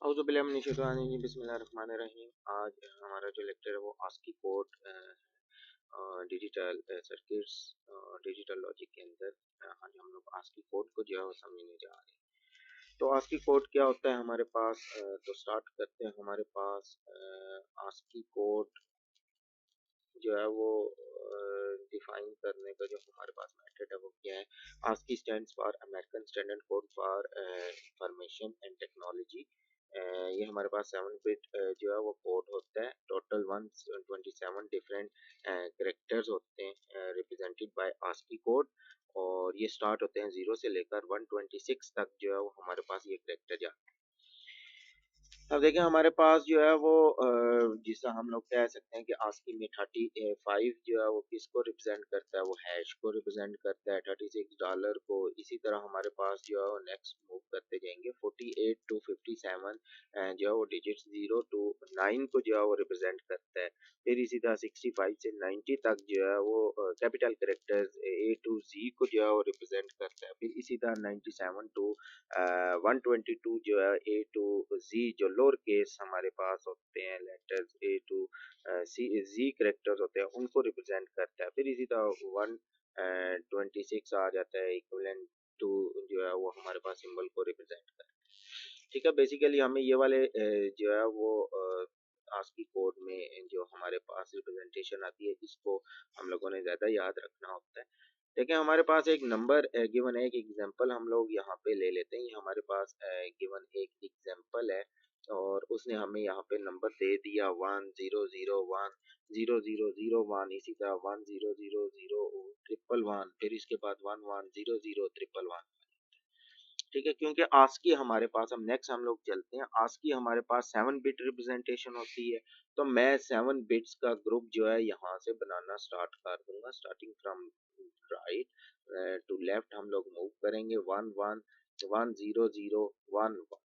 औज़ुबिल्लाहि बिस्मिल्लाहिर्रहमानिर्रहीम। आज हमारा जो लेक्चर है वो ASCII code digital circuits digital logic के अंदर आज हम लोग आस्की कोड को जो है वो समझने जा रहे हैं। तो आस्की कोड क्या होता है हमारे पास, तो स्टार्ट करते हैं। हमारे पास आस्की कोड जो है वो डिफाइन करने का जो हमारे पास मेथड है वो क्या है। ASCII stands for American standard code for information and technology. ये हमारे पास 7 बिट जो है वो कोड होता है। टोटल 127 डिफरेंट करेक्टर्स होते हैं रिप्रेजेंटेड बाय आस्की कोड, और ये स्टार्ट होते हैं 0 से लेकर 126 तक जो है वो हमारे पास ये करेक्टर जाते हैं। अब देखिए हमारे पास जो है वो जिसे हम लोग कह सकते हैं कि आस्की में 35 जो है वो किसको रिप्रेजेंट करता है, वो हैश को रिप्रेजेंट करता है, $36 को। इसी तरह हमारे पास जो है वो नेक्स्ट मूव करते जाएंगे 48 टू 57 जो है वो डिजिट 0 टू 9 को जो है वो रिप्रेजेंट करता है। फिर इसी तरह 65 से 90 तक जो है वो कैपिटल करेक्टर्स ए टू जी को जो है वो रिप्रेजेंट करता है। फिर इसी तरह 97 टू 122 जो है ए टू जी जो लोअर केस हमारे पास होते हैं letters A to C G characters होते हैं उनको रिप्रेजेंट करता है। फिर इसी तरह 126 आ जाता है इक्विवेलेंट टू जो है वो हमारे पास सिंबल को रिप्रेजेंट करता है। ठीक है, बेसिकली हमें ये वाले जो है वो आस्की कोड में जो हमारे पास रिप्रेजेंटेशन आती है इसको हम लोगों ने ज़्यादा याद रखना होता है। देखिए हमारे पास एक नंबर गिवन है, एक एग्जांपल हम लोग यहाँ पे ले लेते हैं। ये हमारे पास गिवन एक एग्जांपल है और उसने हमें यहाँ पे नंबर दे दिया 1001 0001, इसी तरह 1000 फिर इसके बाद 1100 ठीक है, क्योंकि आस्की हमारे पास, हम नेक्स्ट हम लोग चलते हैं। आस्की हमारे पास 7 बिट रिप्रेजेंटेशन होती है, तो मैं 7 बिट्स का ग्रुप जो है यहाँ से बनाना स्टार्ट कर दूंगा। Starting from right to left हम लोग मूव करेंगे 111001।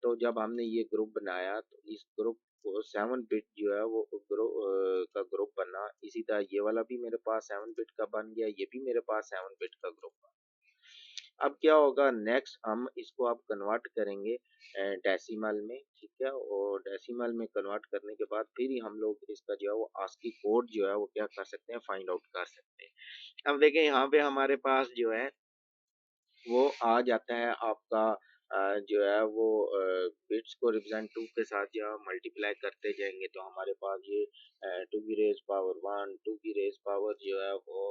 तो जब हमने ये ग्रुप बनाया तो इस ग्रुप को 7 बिट जो है वो का ग्रुप बना। इसी तरह ये वाला भी मेरे पास 7 बिट का बन गया, ये भी मेरे पास 7 बिट का ग्रुप बन। अब क्या होगा, नेक्स्ट हम इसको अब कन्वर्ट करेंगे डेसिमल में, ठीक है, और डेसिमल में कन्वर्ट करने के बाद फिर ही हम लोग इसका जो है वो आस्की कोड जो है वो क्या कर सकते हैं, फाइंड आउट कर सकते हैं। अब देखें यहाँ पे हमारे पास जो है वो आ जाता है आपका जो है वो बिट्स को रिप्रेजेंट 2 के साथ जो है मल्टीप्लाई करते जाएंगे तो हमारे पास ये 2 की रेज पावर 1, 2 की रेज पावर जो है वो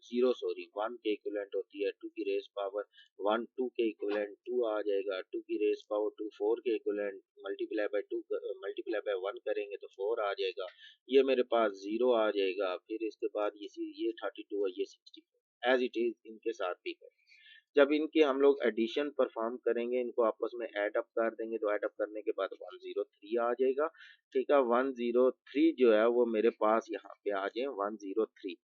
0 सॉरी 1 के इक्विवेलेंट होती है। 2 की रेज पावर 1 2 के इक्विवेलेंट 2 आ जाएगा। 2 की रेज पावर 2 4 के equivalent multiply by 2 multiply by 1 करेंगे तो 4 आ जाएगा। ये मेरे पास 0 आ जाएगा। फिर इसके बाद ये 32 है, ये 64 एज इट इज इनके साथ भी करें। जब इनके हम लोग एडिशन परफॉर्म करेंगे, इनको आपस में ऐड अप कर देंगे तो ऐड अप करने के बाद 103 आ जाएगा। ठीक है, 103 जो है वो मेरे पास यहाँ पे आ जाए 103।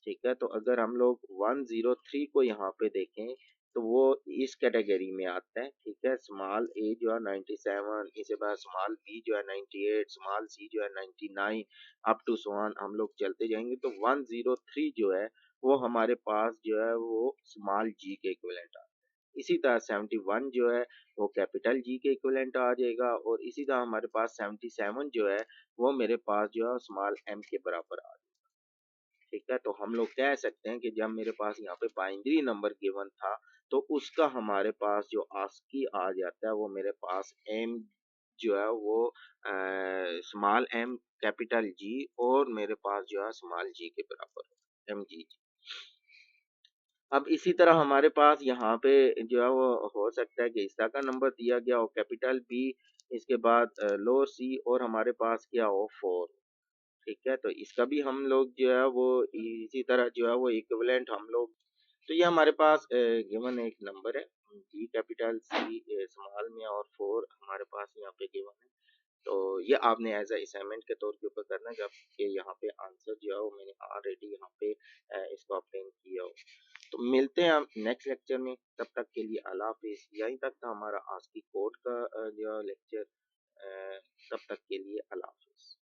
ठीक है, तो अगर हम लोग 103 को यहाँ पे देखें तो वो इस कैटेगरी में आता है। ठीक है, स्मॉल ए जो है 97, इसके बाद स्मॉल बी जो है 98, स्मॉल सी जो है 99, अप टू सो ऑन हम लोग चलते जाएंगे तो 103 जो है वो हमारे पास जो है वो स्मॉल जी के इक्विवेलेंट आता है। इसी तरह 71 जो है वो कैपिटल जी के इक्विवेलेंट आ जाएगा, और इसी तरह हमारे पास 77 जो है वो मेरे पास जो है स्मॉल एम के बराबर आ जाएगा। ठीक है, तो हम लोग कह सकते हैं कि जब मेरे पास यहाँ पे बाइनरी नंबर गिवन था तो उसका हमारे पास जो आस्की आ जाता है वो मेरे पास एम जो है वो स्मॉल एम कैपिटल जी और मेरे पास जो है स्मॉल जी के बराबर एम जी। अब इसी तरह हमारे पास यहाँ पे जो है वो हो सकता है कि हिस्सा का नंबर दिया गया हो कैपिटल बी, इसके बाद लोअर सी, और हमारे पास क्या हो 4। ठीक है, तो इसका भी हम लोग जो है वो इसी तरह जो है वो इक्विवेलेंट हम लोग, तो ये हमारे पास गिवन एक नंबर है डी कैपिटल सी स्मॉल में और 4 हमारे पास यहाँ पे गिवन है। तो ये आपने एज अ असाइनमेंट के तौर के ऊपर करना है, जबकि यहाँ पे आंसर जो है वो मैंने ऑलरेडी यहाँ पे इसको ऑब्टेन किया हो। तो मिलते हैं हम नेक्स्ट लेक्चर में, तब तक के लिए अल्लाह हाफिज़। यहीं तक था हमारा आज की कोड का जो लेक्चर, तब तक के लिए अल्लाह हाफिज़।